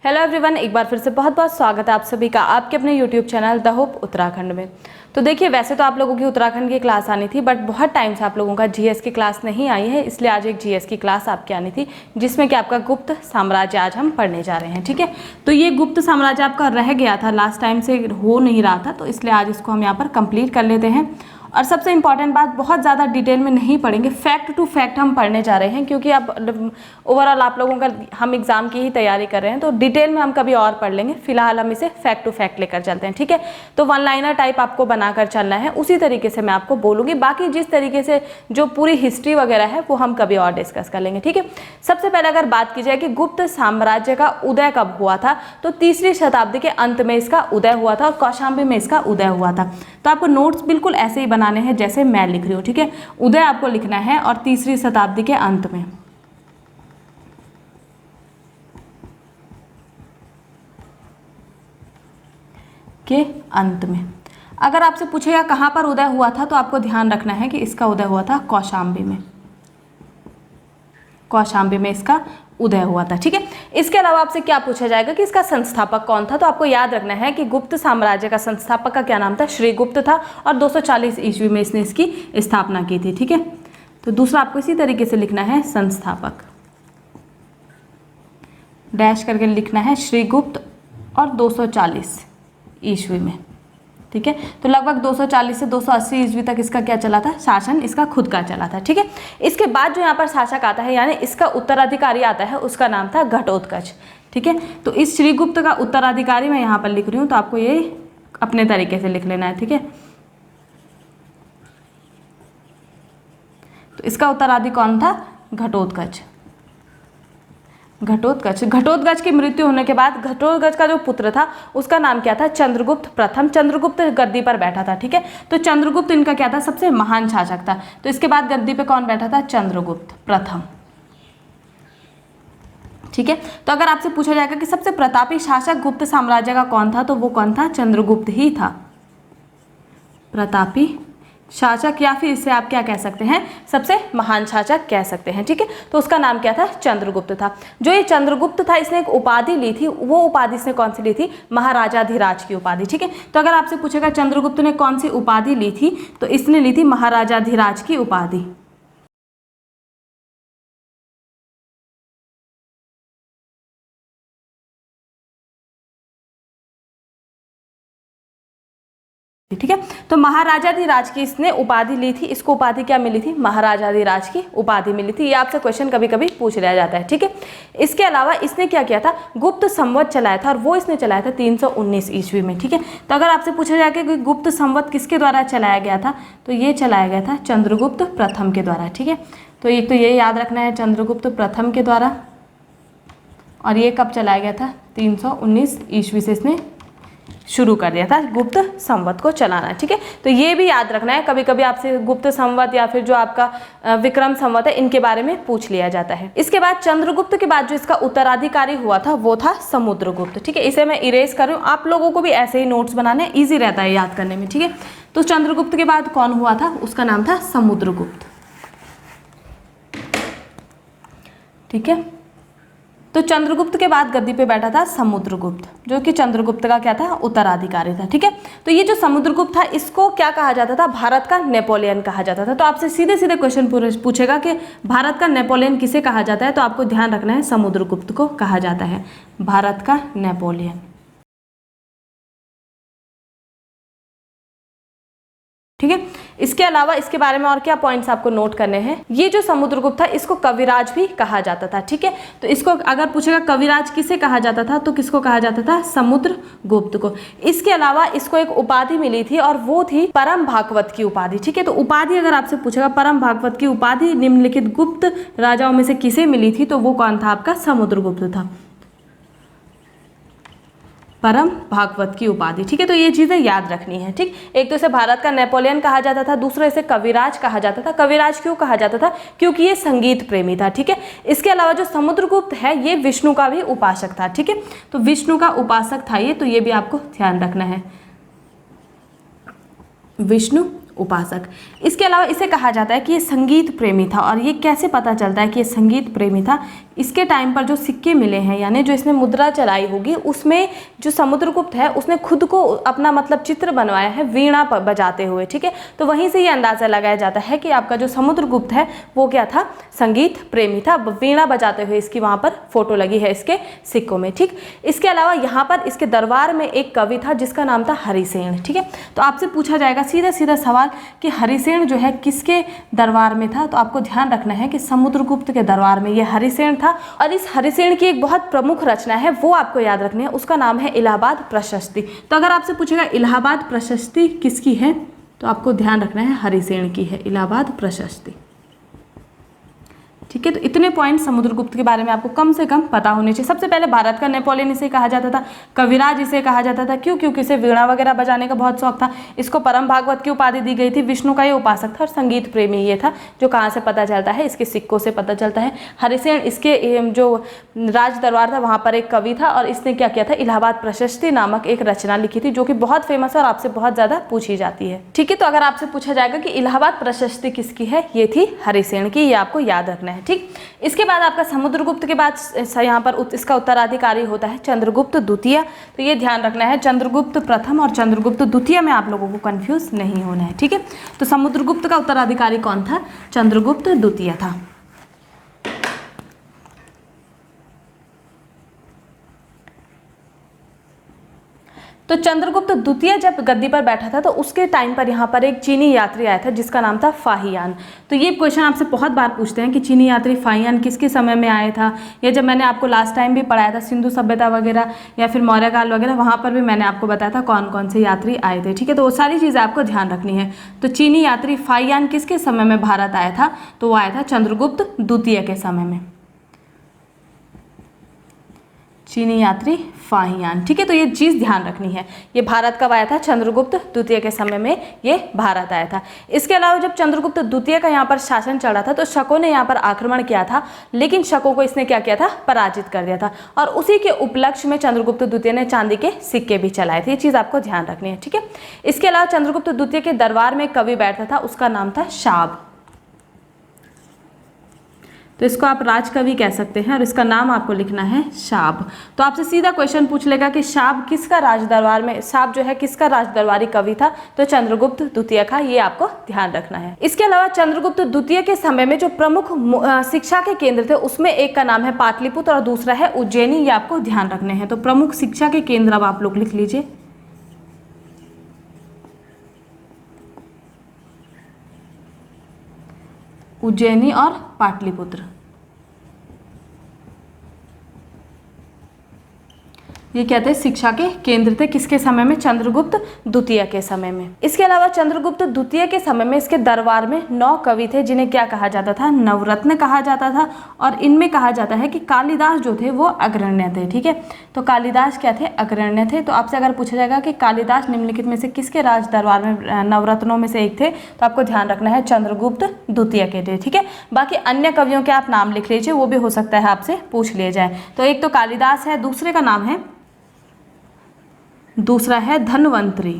Hello everyone, एक बार फिर से बहुत बहुत स्वागत है आप सभी का आपके अपने YouTube channel the hope Uttarakhand में। तो देखिए, वैसे तो आप लोगों की उत्तराखंड की क्लास आनी थी, बट बहुत टाइम से आप लोगों का जीएस की क्लास नहीं आई है, इसलिए आज एक जीएस की क्लास आपकी आनी थी जिसमें कि आपका गुप्त साम्राज्य आज हम पढ़ने जा रहे हैं। ठीक है, तो ये गुप्त साम्राज्य आपका रह गया था, लास्ट टाइम से हो नहीं रहा था, तो इसलिए आज इसको हम यहाँ पर कंप्लीट कर लेते हैं। और सबसे इंपॉर्टेंट बात, बहुत ज़्यादा डिटेल में नहीं पढ़ेंगे, फैक्ट टू फैक्ट हम पढ़ने जा रहे हैं, क्योंकि अब ओवरऑल आप लोगों का हम एग्जाम की ही तैयारी कर रहे हैं, तो डिटेल में हम कभी और पढ़ लेंगे। फिलहाल हम इसे फैक्ट टू फैक्ट लेकर चलते हैं। ठीक है, तो वन लाइनर टाइप आपको बनाकर चलना है, उसी तरीके से मैं आपको बोलूँगी। बाकी जिस तरीके से जो पूरी हिस्ट्री वगैरह है वो हम कभी और डिस्कस कर लेंगे। ठीक है, सबसे पहले अगर बात की जाए कि गुप्त साम्राज्य का उदय कब हुआ था, तो तीसरी शताब्दी के अंत में इसका उदय हुआ था और कौशाम्बी में इसका उदय हुआ था। तो आपको नोट्स बिल्कुल ऐसे ही बनाने हैं जैसे मैं लिख रही हूँ। ठीक है, उदय आपको लिखना है और तीसरी शताब्दी के अंत में। के अंत में अगर आपसे पूछेगा कहाँ पर उदय हुआ था, तो आपको ध्यान रखना है कि इसका उदय हुआ था कौशाम्बी में। कौशाम्बी में इसका उदय हुआ था। ठीक है, इसके अलावा आपसे क्या पूछा जाएगा कि इसका संस्थापक कौन था, तो आपको याद रखना है कि गुप्त साम्राज्य का संस्थापक का क्या नाम था, श्रीगुप्त था, और 240 ईस्वी में इसने इसकी स्थापना की थी। ठीक है, तो दूसरा आपको इसी तरीके से लिखना है, संस्थापक डैश करके लिखना है श्रीगुप्त और 240 ईस्वी में। ठीक है, तो लगभग 240 से 280 ईस्वी तक इसका क्या चला था, शासन इसका खुद का चला था। ठीक है, इसके बाद जो यहाँ पर शासक आता है, यानी इसका उत्तराधिकारी आता है, उसका नाम था घटोत्कच। ठीक है, तो इस श्रीगुप्त का उत्तराधिकारी मैं यहाँ पर लिख रही हूँ, तो आपको ये अपने तरीके से लिख लेना है। ठीक है, तो इसका उत्तराधिकारी कौन था, घटोत्कच। घटोत्कच की मृत्यु होने के बाद घटोत्कच का जो पुत्र था उसका नाम क्या था, चंद्रगुप्त प्रथम। चंद्रगुप्त गद्दी पर बैठा था। ठीक है, तो चंद्रगुप्त इनका क्या था, सबसे महान शासक था। तो इसके बाद गद्दी पे कौन बैठा था, चंद्रगुप्त प्रथम। ठीक है, तो अगर आपसे पूछा जाएगा कि सबसे प्रतापी शासक गुप्त साम्राज्य का कौन था, तो वो कौन था, चंद्रगुप्त ही था, प्रतापी शासक, या फिर इससे आप क्या कह सकते हैं, सबसे महान शासक कह सकते हैं। ठीक है, तो उसका नाम क्या था, चंद्रगुप्त था। जो ये चंद्रगुप्त था, इसने एक उपाधि ली थी, वो उपाधि इसने कौन सी ली थी, महाराजाधिराज की उपाधि। ठीक है, तो अगर आपसे पूछेगा चंद्रगुप्त ने कौन सी उपाधि ली थी, तो इसने ली थी महाराजाधिराज की उपाधि। ठीक है, तो महाराजाधिराज की इसने उपाधि ली थी, इसको उपाधि क्या मिली थी, महाराजाधिराज की उपाधि मिली थी। ये आपसे क्वेश्चन कभी कभी पूछ लिया जाता है। ठीक है, इसके अलावा इसने क्या किया था, गुप्त संवत चलाया था, और वो इसने चलाया था 319 ईस्वी में। ठीक है, तो अगर आपसे पूछा जाए कि गुप्त संवत किसके द्वारा चलाया गया था, तो ये चलाया गया था चंद्रगुप्त प्रथम के द्वारा। ठीक है, तो एक तो ये याद रखना है, चंद्रगुप्त प्रथम के द्वारा, और ये कब चलाया गया था, 319 ईस्वी से इसने शुरू कर दिया था गुप्त संवत को चलाना। ठीक है, तो ये भी याद रखना है, कभी कभी आपसे गुप्त संवत या फिर जो आपका विक्रम संवत है, इनके बारे में पूछ लिया जाता है। इसके बाद चंद्रगुप्त के बाद जो इसका उत्तराधिकारी हुआ था वो था समुद्रगुप्त। ठीक है, इसे मैं इरेज कर रही हूँ, आप लोगों को भी ऐसे ही नोट्स बनाने, ईजी रहता है याद करने में। ठीक है, तो चंद्रगुप्त के बाद कौन हुआ था, उसका नाम था समुद्रगुप्त। ठीक है, तो चंद्रगुप्त के बाद गद्दी पे बैठा था समुद्रगुप्त, जो कि चंद्रगुप्त का क्या था, उत्तराधिकारी था। ठीक है, तो ये जो समुद्रगुप्त था, इसको क्या कहा जाता था, भारत का नेपोलियन कहा जाता था। तो आपसे सीधे सीधे क्वेश्चन पूछेगा कि भारत का नेपोलियन किसे कहा जाता है, तो आपको ध्यान रखना है, समुद्रगुप्त को कहा जाता है भारत का नेपोलियन। ठीक है, इसके अलावा इसके बारे में और क्या पॉइंट्स आपको नोट करने हैं, ये जो समुद्रगुप्त था इसको कविराज भी कहा जाता था। ठीक है, तो इसको अगर पूछेगा कविराज किसे कहा जाता था, तो किसको कहा जाता था, समुद्रगुप्त को। इसके अलावा इसको एक उपाधि मिली थी, और वो थी परम भागवत की उपाधि। ठीक है, तो उपाधि अगर आपसे पूछेगा परम भागवत की उपाधि निम्नलिखित गुप्त राजाओं में से किसे मिली थी, तो वो कौन था, आपका समुद्रगुप्त था, परम भागवत की उपाधि। ठीक है, तो ये चीजें याद रखनी है। ठीक, एक तो इसे भारत का नेपोलियन कहा जाता था, दूसरा इसे कविराज कहा जाता था। कविराज क्यों कहा जाता था, क्योंकि ये संगीत प्रेमी था। ठीक है, इसके अलावा जो समुद्रगुप्त है ये विष्णु का भी उपासक था। ठीक है, तो विष्णु का उपासक था ये, तो ये भी आपको ध्यान रखना है, विष्णु उपासक। इसके अलावा इसे कहा जाता है कि ये संगीत प्रेमी था। और ये कैसे पता चलता है कि ये संगीत प्रेमी था? इसके टाइम पर जो सिक्के मिले हैं, यानी जो इसने मुद्रा चलाई होगी, उसमें जो समुद्रगुप्त है उसने खुद को अपना मतलब चित्र बनवाया है वीणा बजाते हुए, ठीक है। तो वहीं से ये अंदाज़ा लगाया जाता है कि आपका जो समुद्रगुप्त है वो क्या था? संगीत प्रेमी था। वीणा बजाते हुए इसकी वहाँ पर फोटो लगी है इसके सिक्कों में, ठीक। इसके अलावा यहाँ पर इसके दरबार में एक कवि था जिसका नाम था हरिसेन, ठीक है। तो आपसे पूछा जाएगा सीधा सीधा सवाल कि हरिसेन जो है किसके दरबार में था? तो आपको ध्यान रखना है कि समुद्रगुप्त के दरबार में ये हरिसेन था। और इस हरिसेन की एक बहुत प्रमुख रचना है, वो आपको याद रखनी है, उसका नाम है इलाहाबाद प्रशस्ति। तो अगर आपसे पूछेगा इलाहाबाद प्रशस्ति किसकी है, तो आपको ध्यान रखना है हरिसेन की है इलाहाबाद प्रशस्ति, ठीक है। तो इतने पॉइंट समुद्रगुप्त के बारे में आपको कम से कम पता होने चाहिए। सबसे पहले भारत का नेपोलियन इसे कहा जाता था, कविराज इसे कहा जाता था। क्यों? क्योंकि इसे वीणा वगैरह बजाने का बहुत शौक था। इसको परम भागवत की उपाधि दी गई थी। विष्णु का ये उपासक था और संगीत प्रेमी ये था। जो कहाँ से पता चलता है? इसके सिक्कों से पता चलता है। हरिसेन इसके जो राज दरबार था वहाँ पर एक कवि था और इसने क्या किया था? इलाहाबाद प्रशस्ति नामक एक रचना लिखी थी, जो कि बहुत फेमस है और आपसे बहुत ज़्यादा पूछी जाती है, ठीक है। तो अगर आपसे पूछा जाएगा कि इलाहाबाद प्रशस्ति किसकी है, ये थी हरिसेन की, ये आपको याद रखना है, ठीक। इसके बाद आपका समुद्रगुप्त के बाद यहाँ पर इसका उत्तराधिकारी होता है चंद्रगुप्त द्वितीय। तो ये ध्यान रखना है, चंद्रगुप्त प्रथम और चंद्रगुप्त द्वितीय में आप लोगों को कंफ्यूज नहीं होना है, ठीक है। तो समुद्रगुप्त का उत्तराधिकारी कौन था? चंद्रगुप्त द्वितीय था। तो चंद्रगुप्त द्वितीय जब गद्दी पर बैठा था तो उसके टाइम पर यहाँ पर एक चीनी यात्री आया था जिसका नाम था फाहियान। तो ये क्वेश्चन आपसे बहुत बार पूछते हैं कि चीनी यात्री फाहियान किसके समय में आया था, या जब मैंने आपको लास्ट टाइम भी पढ़ाया था सिंधु सभ्यता वगैरह या फिर मौर्य काल वगैरह, वहाँ पर भी मैंने आपको बताया था कौन कौन से यात्री आए थे, ठीक है। तो वो सारी चीज़ें आपको ध्यान रखनी है। तो चीनी यात्री फाहियान किसके समय में भारत आया था? तो वो आया था चंद्रगुप्त द्वितीय के समय में, चीनी यात्री फाहियान, ठीक है। तो ये चीज़ ध्यान रखनी है। ये भारत कब आया था? चंद्रगुप्त द्वितीय के समय में ये भारत आया था। इसके अलावा जब चंद्रगुप्त द्वितीय का यहाँ पर शासन चल रहा था तो शकों ने यहाँ पर आक्रमण किया था, लेकिन शकों को इसने क्या किया था? पराजित कर दिया था। और उसी के उपलक्ष्य में चंद्रगुप्त द्वितीय ने चांदी के सिक्के भी चलाए थे। ये चीज़ आपको ध्यान रखनी है, ठीक है। इसके अलावा चंद्रगुप्त द्वितीय के दरबार में एक कवि बैठता था, उसका नाम था शाब। तो इसको आप राजकवि कह सकते हैं और इसका नाम आपको लिखना है शाब। तो आपसे सीधा क्वेश्चन पूछ लेगा कि शाब किसका राज दरबार में, शाब जो है किसका राज दरबारी कवि था? तो चंद्रगुप्त द्वितीय का, ये आपको ध्यान रखना है। इसके अलावा चंद्रगुप्त द्वितीय के समय में जो प्रमुख शिक्षा के केंद्र थे उसमें एक का नाम है पाटलिपुत्र और दूसरा है उज्जैनी, ये आपको ध्यान रखने हैं। तो प्रमुख शिक्षा के केंद्र अब आप लोग लिख लीजिए, उज्जैनी और पाटलिपुत्र। ये क्या थे? शिक्षा के केंद्र थे। किसके समय में? चंद्रगुप्त द्वितीय के समय में। इसके अलावा चंद्रगुप्त द्वितीय के समय में इसके दरबार में 9 कवि थे जिन्हें क्या कहा जाता था? नवरत्न कहा जाता था। और इनमें कहा जाता है कि कालिदास जो थे वो अग्रण्य थे, ठीक है। तो कालिदास क्या थे? अग्रण्य थे। तो आपसे अगर पूछा जाएगा कि कालिदास निम्नलिखित में से किसके राज दरबार में नवरत्नों में से एक थे, तो आपको ध्यान रखना है चंद्रगुप्त द्वितीय के थे, ठीक है। बाकी अन्य कवियों के आप नाम लिख लीजिए, वो भी हो सकता है आपसे पूछ लिए जाए। तो एक तो कालिदास है, दूसरे का नाम है, दूसरा है धन्वंतरी,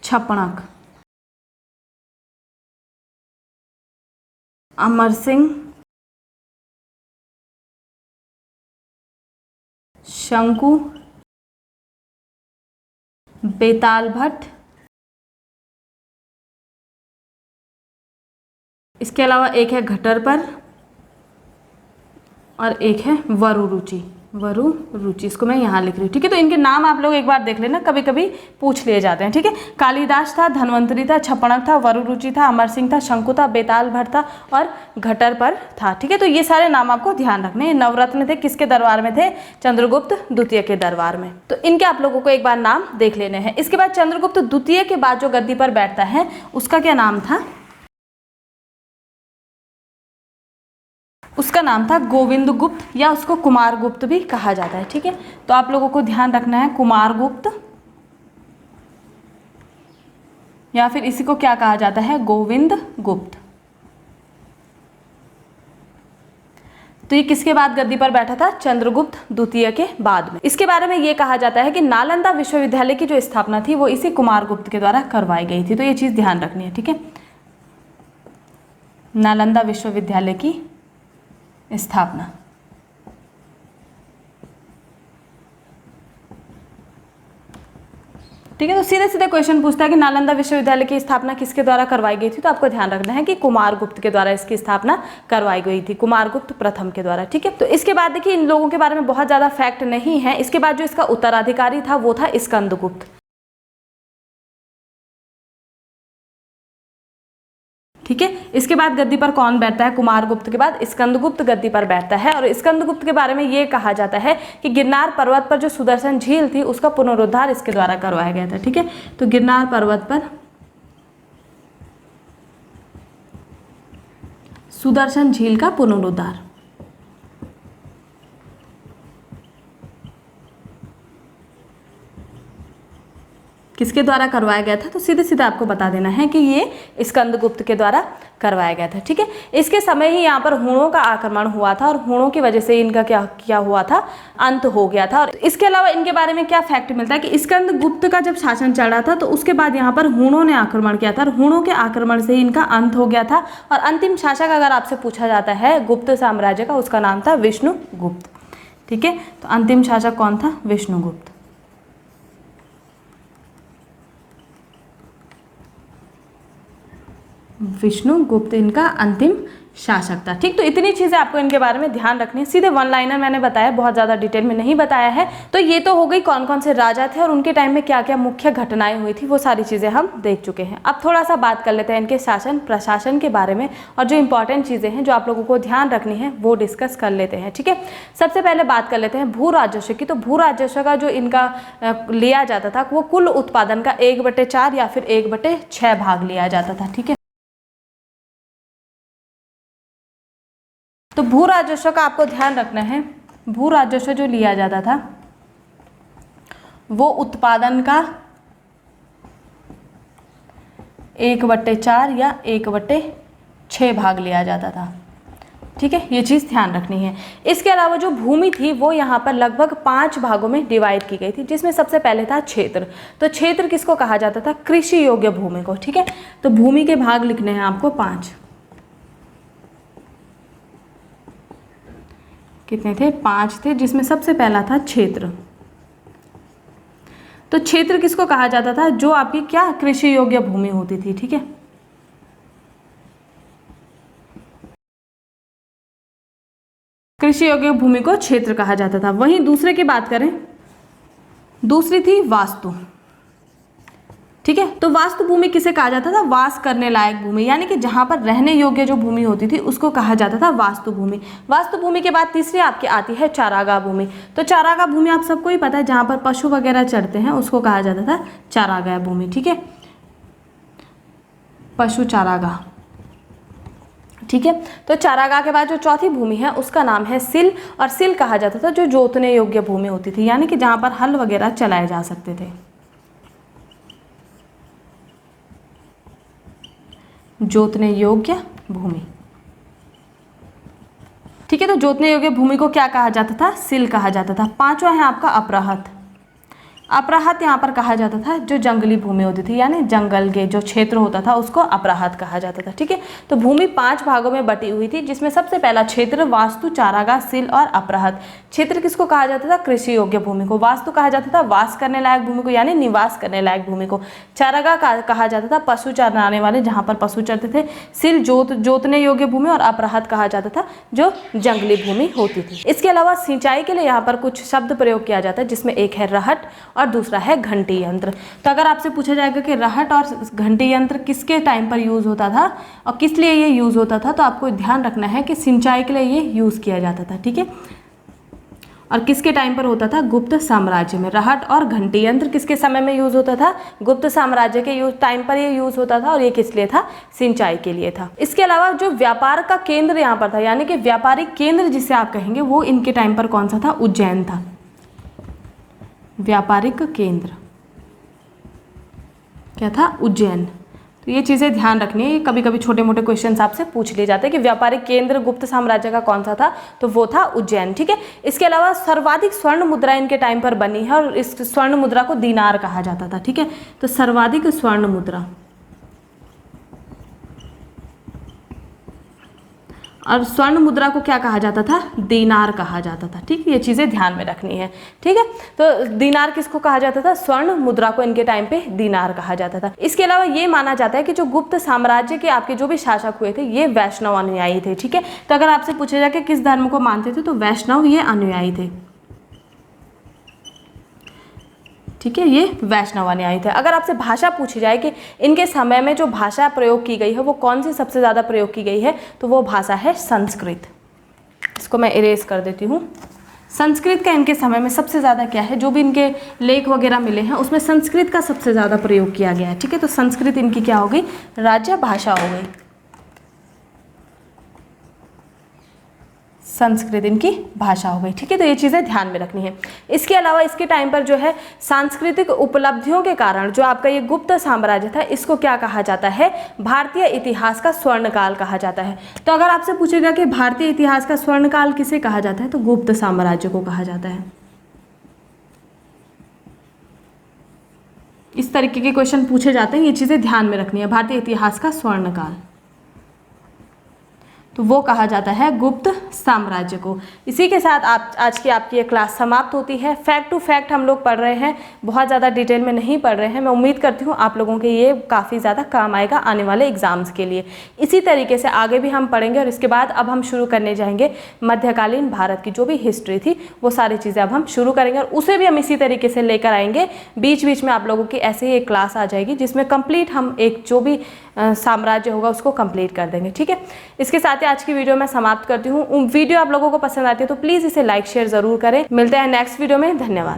छपणक, अमर सिंह, शंकु, बेताल भट्ट। इसके अलावा एक है घटरपर और एक है वरुरुचि, वरुरुचि, इसको मैं यहाँ लिख रही हूँ, ठीक है। तो इनके नाम आप लोग एक बार देख लेना, कभी कभी पूछ लिए जाते हैं, ठीक है। कालिदास था, धन्वंतरी था, छपणक था, वरुरुचि था, अमर सिंह था, शंकु था, बेताल भट्ट था और घटरपर था, ठीक है। तो ये सारे नाम आपको ध्यान रखने हैं। नवरत्न थे, किसके दरबार में थे? चंद्रगुप्त द्वितीय के दरबार में। तो इनके आप लोगों को एक बार नाम देख लेने हैं। इसके बाद चंद्रगुप्त द्वितीय के बाद जो गद्दी पर बैठता है उसका क्या नाम था? उसका नाम था गोविंद गुप्त, या उसको कुमार गुप्त भी कहा जाता है, ठीक है। तो आप लोगों को ध्यान रखना है कुमार गुप्त, या फिर इसी को क्या कहा जाता है? गोविंद गुप्त। तो ये किसके बाद गद्दी पर बैठा था? चंद्रगुप्त द्वितीय के बाद में। इसके बारे में ये कहा जाता है कि नालंदा विश्वविद्यालय की जो स्थापना थी वो इसी कुमारगुप्त के द्वारा करवाई गई थी। तो ये चीज ध्यान रखनी है, ठीक है। नालंदा विश्वविद्यालय की स्थापना, ठीक है। तो सीधे सीधे क्वेश्चन पूछता है कि नालंदा विश्वविद्यालय की स्थापना किसके द्वारा करवाई गई थी? तो आपको ध्यान रखना है कि कुमारगुप्त के द्वारा इसकी स्थापना करवाई गई थी, कुमारगुप्त प्रथम के द्वारा, ठीक है। तो इसके बाद देखिए इन लोगों के बारे में बहुत ज्यादा फैक्ट नहीं है। इसके बाद जो इसका उत्तराधिकारी था वो था स्कंदगुप्त, ठीक है। इसके बाद गद्दी पर कौन बैठता है? कुमारगुप्त के बाद स्कंदगुप्त गद्दी पर बैठता है। और स्कंदगुप्त के बारे में ये कहा जाता है कि गिरनार पर्वत पर जो सुदर्शन झील थी उसका पुनरुद्धार इसके द्वारा करवाया गया था, ठीक है। तो गिरनार पर्वत पर सुदर्शन झील का पुनरुद्धार किसके द्वारा करवाया गया था? तो सीधे सीधे आपको बता देना है कि ये स्कंदगुप्त के द्वारा करवाया गया था, ठीक है। इसके समय ही यहाँ पर हूणों का आक्रमण हुआ था और हूणों की वजह से इनका क्या हुआ था? अंत हो गया था। और इसके अलावा इनके बारे में क्या फैक्ट मिलता है कि स्कंदगुप्त का जब शासन चल रहा था तो उसके बाद यहाँ पर हूणों ने आक्रमण किया था और हूणों के आक्रमण से ही इनका अंत हो गया था। और अंतिम शासक अगर आपसे पूछा जाता है गुप्त साम्राज्य का, उसका नाम था विष्णुगुप्त, ठीक है। तो अंतिम शासक कौन था? विष्णुगुप्त। विष्णुगुप्त इनका अंतिम शासक था, ठीक। तो इतनी चीजें आपको इनके बारे में ध्यान रखनी है। सीधे वन लाइनर मैंने बताया, बहुत ज्यादा डिटेल में नहीं बताया है। तो ये तो हो गई कौन कौन से राजा थे और उनके टाइम में क्या क्या मुख्य घटनाएं हुई थी, वो सारी चीजें हम देख चुके हैं। अब थोड़ा सा बात कर लेते हैं इनके शासन प्रशासन के बारे में और जो इंपॉर्टेंट चीजें हैं जो आप लोगों को ध्यान रखनी है वो डिस्कस कर लेते हैं, ठीक है। सबसे पहले बात कर लेते हैं भू राजस्व की। तो भू राजस्व का जो इनका लिया जाता था वो कुल उत्पादन का 1/4 या फिर 1/6 भाग लिया जाता था, ठीक है। तो भू राजस्व का आपको ध्यान रखना है, भू राजस्व जो लिया जाता था वो उत्पादन का 1/4 या 1/6 भाग लिया जाता था, ठीक है। ये चीज़ ध्यान रखनी है। इसके अलावा जो भूमि थी वो यहाँ पर लगभग 5 भागों में डिवाइड की गई थी, जिसमें सबसे पहले था क्षेत्र। तो क्षेत्र किसको कहा जाता था? कृषि योग्य भूमि को, ठीक है। तो भूमि के भाग लिखने हैं आपको 5। कितने थे? 5 थे, जिसमें सबसे पहला था क्षेत्र। तो क्षेत्र किसको कहा जाता था? जो आपकी क्या कृषि योग्य भूमि होती थी, ठीक है। कृषि योग्य भूमि को क्षेत्र कहा जाता था। वहीं दूसरे की बात करें, दूसरी थी वास्तु, ठीक है। तो वास्तु भूमि किसे कहा जाता था? वास करने लायक भूमि, यानी कि जहां पर रहने योग्य जो भूमि होती थी उसको कहा जाता था वास्तु भूमि। वास्तु भूमि के बाद तीसरी आपकी आती है चारागाह भूमि। तो चारागाह भूमि आप सबको ही पता है, जहां पर पशु वगैरह चरते हैं उसको कहा जाता था चारागाह भूमि, ठीक है। पशु चारागाह, ठीक है। तो चारागाह के बाद जो चौथी भूमि है उसका नाम है सिल, और सिल कहा जाता था जो जोतने योग्य भूमि होती थी, यानी कि जहां पर हल वगैरह चलाए जा सकते थे। जोतने योग्य भूमि, ठीक है। तो जोतने योग्य भूमि को क्या कहा जाता था? सिल कहा जाता था। पांचवा है आपका अपराहत। अपराहत यहाँ पर कहा जाता था जो जंगली भूमि होती थी, यानी जंगल के जो क्षेत्र होता था उसको अपराहत कहा जाता था, ठीक है। तो भूमि 5 भागों में बटी हुई थी, जिसमें सबसे पहला क्षेत्र, वास्तु, चारागाह, सिल और अपराहत। क्षेत्र किसको कहा जाता था? कृषि योग्य भूमि को। वास्तु कहा जाता था वास करने लायक भूमि को, यानी निवास करने लायक भूमि को। चारागाह कहा जाता था पशु चराने वाले, जहाँ पर पशु चरते थे। सिल जोतने योग्य भूमि, और अपराहत कहा जाता था जो जंगली भूमि होती थी। इसके अलावा सिंचाई के लिए यहाँ पर कुछ शब्द प्रयोग किया जाता है, जिसमें एक है रहट और दूसरा है घंटी यंत्र। तो अगर आपसे पूछा जाएगा कि रहट और घंटी यंत्र किसके टाइम पर यूज होता था और किस लिए ये यूज होता था, तो आपको ध्यान रखना है कि सिंचाई के लिए ये यूज किया जाता था, ठीक है। और किसके टाइम पर होता था? गुप्त साम्राज्य में। रहट और घंटी यंत्र किसके समय में यूज होता था? गुप्त साम्राज्य के टाइम पर ये यूज होता था, और ये किस लिए था? सिंचाई के लिए था। इसके अलावा जो व्यापार का केंद्र यहाँ पर था, यानी कि व्यापारिक केंद्र जिसे आप कहेंगे, वो इनके टाइम पर कौन सा था? उज्जैन था। व्यापारिक केंद्र क्या था? उज्जैन। तो ये चीज़ें ध्यान रखनी है, कभी कभी छोटे मोटे क्वेश्चन आपसे पूछ लिए जाते हैं कि व्यापारिक केंद्र गुप्त साम्राज्य का कौन सा था, तो वो था उज्जैन। ठीक है, इसके अलावा सर्वाधिक स्वर्ण मुद्रा इनके टाइम पर बनी है और इस स्वर्ण मुद्रा को दीनार कहा जाता था। ठीक है, तो सर्वाधिक स्वर्ण मुद्रा और स्वर्ण मुद्रा को क्या कहा जाता था, दीनार कहा जाता था। ठीक है, ये चीज़ें ध्यान में रखनी है। ठीक है, तो दीनार किसको कहा जाता था, स्वर्ण मुद्रा को इनके टाइम पे दीनार कहा जाता था। इसके अलावा ये माना जाता है कि जो गुप्त साम्राज्य के आपके जो भी शासक हुए थे ये वैष्णव अनुयायी थे। ठीक है, तो अगर आपसे पूछा जाए कि किस धर्म को मानते थे, तो वैष्णव ये अनुयायी थे। ठीक है, ये वैष्णव अनुयायी थे। अगर आपसे भाषा पूछी जाए कि इनके समय में जो भाषा प्रयोग की गई है वो कौन सी सबसे ज़्यादा प्रयोग की गई है, तो वो भाषा है संस्कृत। इसको मैं इरेज कर देती हूँ। संस्कृत का इनके समय में सबसे ज़्यादा क्या है, जो भी इनके लेख वगैरह मिले हैं उसमें संस्कृत का सबसे ज़्यादा प्रयोग किया गया है। ठीक है, तो संस्कृत इनकी क्या हो गई, राज्य भाषा हो गई। संस्कृत इनकी भाषा हो गई। ठीक है, तो ये चीज़ें ध्यान में रखनी है। इसके अलावा इसके टाइम पर जो है सांस्कृतिक उपलब्धियों के कारण जो आपका ये गुप्त साम्राज्य था इसको क्या कहा जाता है, भारतीय इतिहास का स्वर्णकाल कहा जाता है। तो अगर आपसे पूछेगा कि भारतीय इतिहास का स्वर्णकाल किसे कहा जाता है, तो गुप्त साम्राज्य को कहा जाता है। इस तरीके के क्वेश्चन पूछे जाते हैं, ये चीज़ें ध्यान में रखनी है। भारतीय इतिहास का स्वर्णकाल तो वो कहा जाता है गुप्त साम्राज्य को। इसी के साथ आज की आपकी ये क्लास समाप्त होती है। फैक्ट टू फैक्ट हम लोग पढ़ रहे हैं, बहुत ज़्यादा डिटेल में नहीं पढ़ रहे हैं। मैं उम्मीद करती हूँ आप लोगों के ये काफ़ी ज़्यादा काम आएगा आने वाले एग्जाम्स के लिए। इसी तरीके से आगे भी हम पढ़ेंगे और इसके बाद अब हम शुरू करने जाएंगे मध्यकालीन भारत की जो भी हिस्ट्री थी वो सारी चीज़ें अब हम शुरू करेंगे और उसे भी हम इसी तरीके से लेकर आएंगे। बीच बीच में आप लोगों की ऐसे ही एक क्लास आ जाएगी जिसमें कंप्लीट हम एक जो भी साम्राज्य होगा उसको कंप्लीट कर देंगे। ठीक है, इसके साथ ही आज की वीडियो मैं समाप्त करती हूँ। वीडियो आप लोगों को पसंद आती है तो प्लीज़ इसे लाइक शेयर ज़रूर करें। मिलते हैं नेक्स्ट वीडियो में, धन्यवाद।